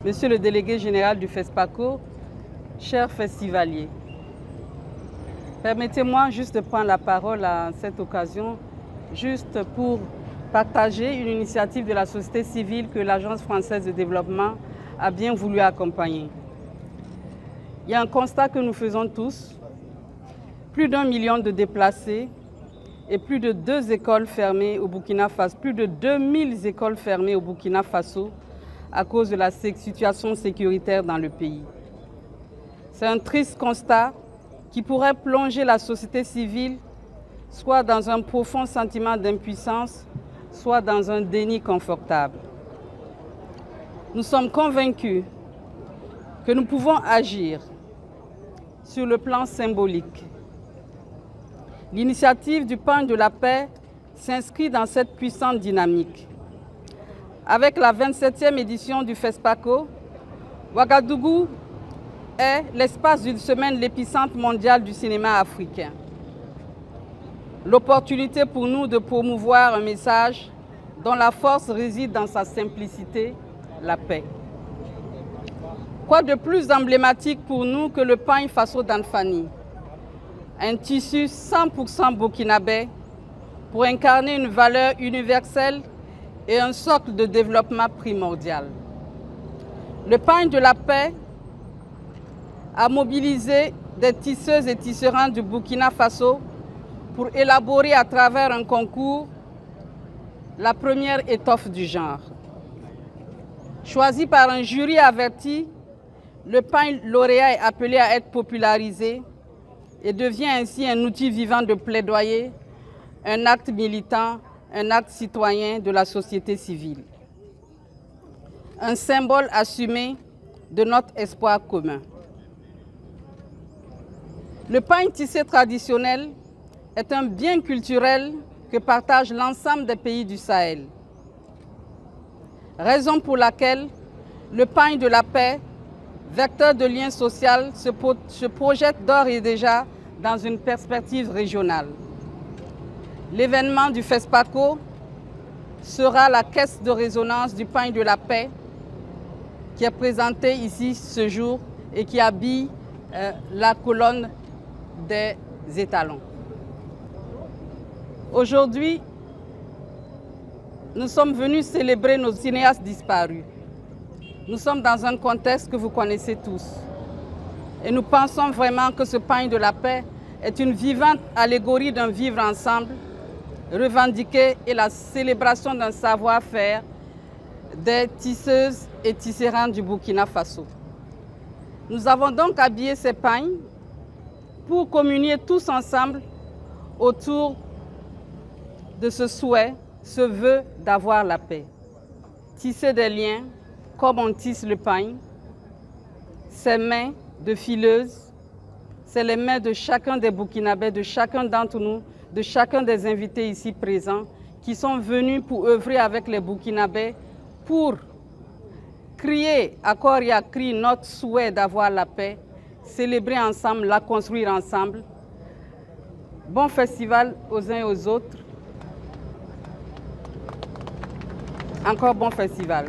Monsieur le délégué général du FESPACO, chers festivaliers, permettez-moi juste de prendre la parole à cette occasion, juste pour partager une initiative de la société civile que l'Agence française de développement a bien voulu accompagner. Il y a un constat que nous faisons tous, plus d'1 million de déplacés et plus de 2 écoles fermées au Burkina Faso, plus de 2000 écoles fermées au Burkina Faso à cause de la situation sécuritaire dans le pays. C'est un triste constat qui pourrait plonger la société civile soit dans un profond sentiment d'impuissance, soit dans un déni confortable. Nous sommes convaincus que nous pouvons agir sur le plan symbolique. L'initiative du pain de la paix s'inscrit dans cette puissante dynamique. Avec la 27e édition du FESPACO, Ouagadougou est l'espace d'une semaine l'épicentre mondial du cinéma africain. L'opportunité pour nous de promouvoir un message dont la force réside dans sa simplicité, la paix. Quoi de plus emblématique pour nous que le pain Faso d'Anfani, un tissu 100% burkinabé pour incarner une valeur universelle et un socle de développement primordial. Le pain de la paix a mobilisé des tisseuses et tisserands du Burkina Faso pour élaborer à travers un concours la première étoffe du genre. Choisi par un jury averti, le pain lauréat est appelé à être popularisé et devient ainsi un outil vivant de plaidoyer, un acte militant, un acte citoyen de la société civile. Un symbole assumé de notre espoir commun. Le pain tissé traditionnel est un bien culturel que partagent l'ensemble des pays du Sahel. Raison pour laquelle le pain de la paix, vecteur de lien social, se projette d'ores et déjà dans une perspective régionale. L'événement du FESPACO sera la caisse de résonance du pain de la paix qui est présenté ici ce jour et qui habille la colonne des étalons. Aujourd'hui, nous sommes venus célébrer nos cinéastes disparus. Nous sommes dans un contexte que vous connaissez tous. Et nous pensons vraiment que ce pain de la paix est une vivante allégorie d'un vivre ensemble, revendiqué et la célébration d'un savoir-faire des tisseuses et tisserands du Burkina Faso. Nous avons donc habillé ces pains pour communier tous ensemble autour de ce souhait, ce vœu d'avoir la paix. Tisser des liens comme on tisse le pain, ces mains de fileuses, c'est les mains de chacun des Burkinabés, de chacun d'entre nous, de chacun des invités ici présents qui sont venus pour œuvrer avec les Burkinabés pour crier à corps et à cri notre souhait d'avoir la paix, célébrer ensemble, la construire ensemble. Bon festival aux uns et aux autres. Encore bon festival.